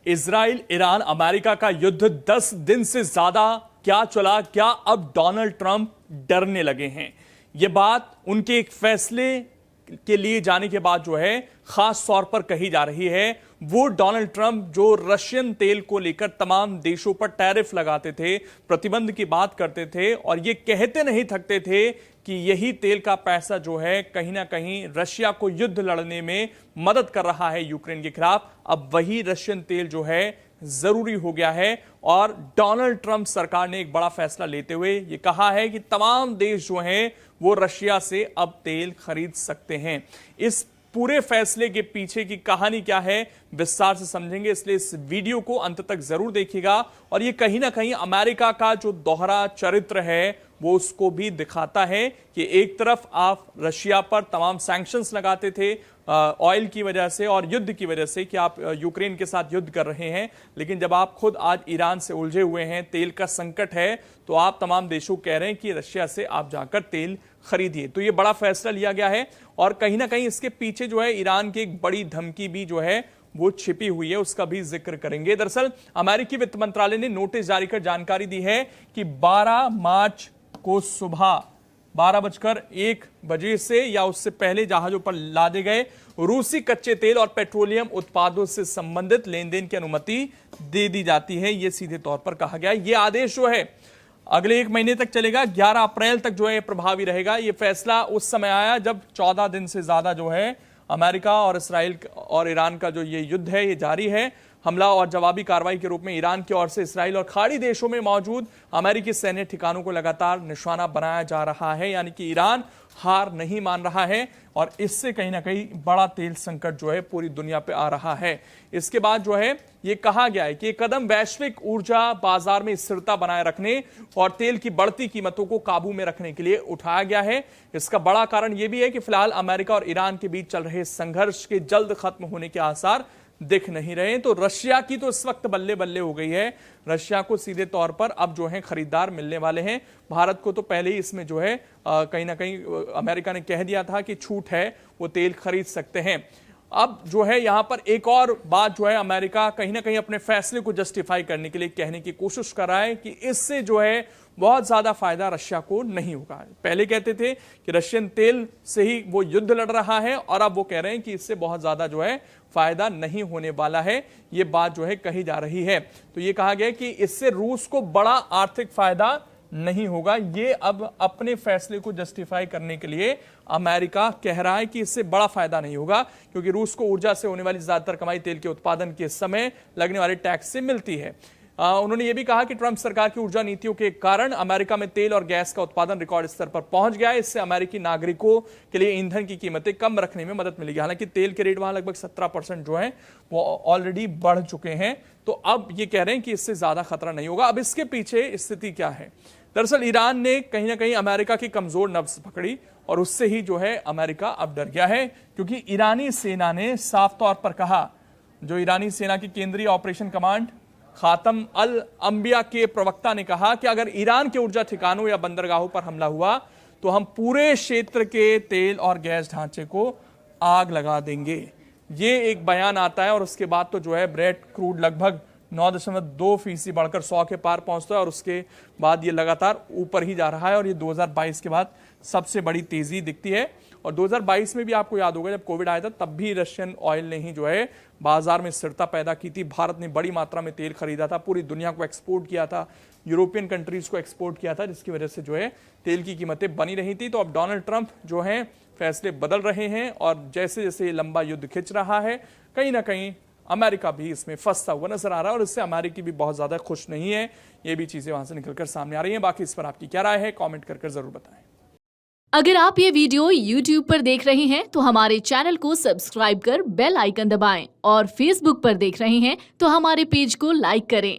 Israel Iran America का युद्ध 10 दिन से ज्यादा क्या चला, क्या अब डोनाल्ड ट्रंप डरने लगे हैं? यह बात उनके एक फैसले के लिए जाने के बाद जो है खास तौर पर कही जा रही है। वो डोनाल्ड ट्रंप जो रशियन तेल को लेकर तमाम देशों पर टैरिफ लगाते थे, प्रतिबंध की बात करते थे और ये कहते नहीं थकते थे कि यही तेल का पैसा जो है कहीं ना कहीं रशिया को युद्ध लड़ने में मदद कर रहा है यूक्रेन के खिलाफ। अब वही रशियन तेल जो है जरूरी हो गया है और डोनाल्ड ट्रंप सरकार ने एक बड़ा फैसला लेते हुए यह कहा है कि तमाम देश जो हैं वो रशिया से अब तेल खरीद सकते हैं। इस पूरे फैसले के पीछे की कहानी क्या है विस्तार से समझेंगे, इसलिए इस वीडियो को अंत तक जरूर देखिएगा। और ये कहीं ना कहीं अमेरिका का जो दोहरा चरित्र है वो उसको भी दिखाता है कि एक तरफ आप रशिया पर तमाम सैंक्शंस लगाते थे ऑयल की वजह से और युद्ध की वजह से कि आप यूक्रेन के साथ युद्ध कर रहे हैं, लेकिन जब आप खुद आज ईरान से उलझे हुए हैं, तेल का संकट है, तो आप तमाम देशों को कह रहे हैं कि रशिया से आप जाकर तेल खरीदिए। तो ये बड़ा फैसला लिया गया है और कहीं ना कहीं इसके पीछे जो है ईरान की एक बड़ी धमकी भी जो है वो छिपी हुई है, उसका भी जिक्र करेंगे। दरअसल अमेरिकी वित्त मंत्रालय ने नोटिस जारी कर जानकारी दी है कि 12 मार्च को सुबह 12:01 से या उससे पहले जहाजों पर लादे गए रूसी कच्चे तेल और पेट्रोलियम उत्पादों से संबंधित लेन देन की अनुमति दे दी जाती है। यह सीधे तौर पर कहा गया। यह आदेश जो है अगले 1 महीने तक चलेगा, 11 अप्रैल तक जो है प्रभावी रहेगा। यह फैसला उस समय आया जब 14 दिन से ज्यादा जो है अमेरिका और इसराइल और ईरान का जो ये युद्ध है ये जारी है। हमला और जवाबी कार्रवाई के रूप में ईरान की ओर से इसराइल और खाड़ी देशों में मौजूद अमेरिकी सैन्य ठिकानों को लगातार निशाना बनाया जा रहा है, यानी कि ईरान हार नहीं मान रहा है और इससे कहीं ना कहीं बड़ा तेल संकट जो है पूरी दुनिया पे आ रहा है। इसके बाद जो है ये कहा गया है कि ये कदम वैश्विक ऊर्जा बाजार में स्थिरता बनाए रखने और तेल की बढ़ती कीमतों को काबू में रखने के लिए उठाया गया है। इसका बड़ा कारण यह भी है कि फिलहाल अमेरिका और ईरान के बीच चल रहे संघर्ष के जल्द खत्म होने के आसार दिख नहीं रहे। तो रशिया की तो इस वक्त बल्ले बल्ले हो गई है। रशिया को सीधे तौर पर अब जो है खरीदार मिलने वाले हैं। भारत को तो पहले ही इसमें जो है कहीं ना कहीं अमेरिका ने कह दिया था कि छूट है, वो तेल खरीद सकते हैं। अब जो है यहां पर एक और बात जो है अमेरिका कहीं ना कहीं अपने फैसले को जस्टिफाई करने के लिए कहने की कोशिश कर रहा है कि इससे जो है बहुत ज्यादा फायदा रशिया को नहीं होगा। पहले कहते थे कि रशियन तेल से ही वो युद्ध लड़ रहा है और अब वो कह रहे हैं कि इससे बहुत ज्यादा जो है फायदा नहीं होने वाला है। ये बात जो है कही जा रही है। तो ये कहा गया कि इससे रूस को बड़ा आर्थिक फायदा नहीं होगा। ये अब अपने फैसले को जस्टिफाई करने के लिए अमेरिका कह रहा है कि इससे बड़ा फायदा नहीं होगा, क्योंकि रूस को ऊर्जा से होने वाली ज्यादातर कमाई तेल के उत्पादन के समय लगने वाले टैक्स से मिलती है। उन्होंने यह भी कहा कि ट्रंप सरकार की ऊर्जा नीतियों के कारण अमेरिका में तेल और गैस का उत्पादन रिकॉर्ड स्तर पर पहुंच गया है। इससे अमेरिकी नागरिकों के लिए ईंधन की कीमतें कम रखने में मदद मिलेगी। हालांकि तेल के रेट वहां लगभग 17% जो है वो ऑलरेडी बढ़ चुके हैं। तो अब ये कह रहे हैं कि इससे ज्यादा खतरा नहीं होगा। अब इसके पीछे स्थिति क्या है? दरअसल ईरान ने कहीं ना कहीं अमेरिका की कमजोर नब्ज पकड़ी और उससे ही जो है अमेरिका अब डर गया है, क्योंकि ईरानी सेना ने साफ तौर पर कहा, जो ईरानी सेना की केंद्रीय ऑपरेशन कमांड खातम अल अंबिया के प्रवक्ता ने कहा कि अगर ईरान के ऊर्जा ठिकानों या बंदरगाहों पर हमला हुआ तो हम पूरे क्षेत्र के तेल और गैस ढांचे को आग लगा देंगे। ये एक बयान आता है और उसके बाद तो जो है ब्रेट क्रूड लगभग 9.2% बढ़कर 100 के पार पहुंचता है और उसके बाद ये लगातार ऊपर ही जा रहा है और ये 2022 के बाद सबसे बड़ी तेजी दिखती है। और 2022 में भी आपको याद होगा जब कोविड आया था तब भी रशियन ऑयल ने ही जो है बाजार में स्थिरता पैदा की थी। भारत ने बड़ी मात्रा में तेल खरीदा था, पूरी दुनिया को एक्सपोर्ट किया था, यूरोपियन कंट्रीज को एक्सपोर्ट किया था, जिसकी वजह से जो है तेल की कीमतें बनी रही थी। तो अब डोनाल्ड ट्रंप जो है फैसले बदल रहे हैं और जैसे जैसे लंबा युद्ध खिंच रहा है कहीं ना कहीं अमेरिका भी इसमें फंसता हुआ नजर आ रहा है और इससे अमेरिकी भी बहुत ज्यादा खुश नहीं है। ये भी चीजें वहां से निकलकर सामने आ रही हैं। बाकी इस पर आपकी क्या राय है कमेंट कर जरूर बताएं। अगर आप ये वीडियो YouTube पर देख रहे हैं तो हमारे चैनल को सब्सक्राइब कर बेल आइकन दबाएं और Facebook पर देख रहे हैं तो हमारे पेज को लाइक करें।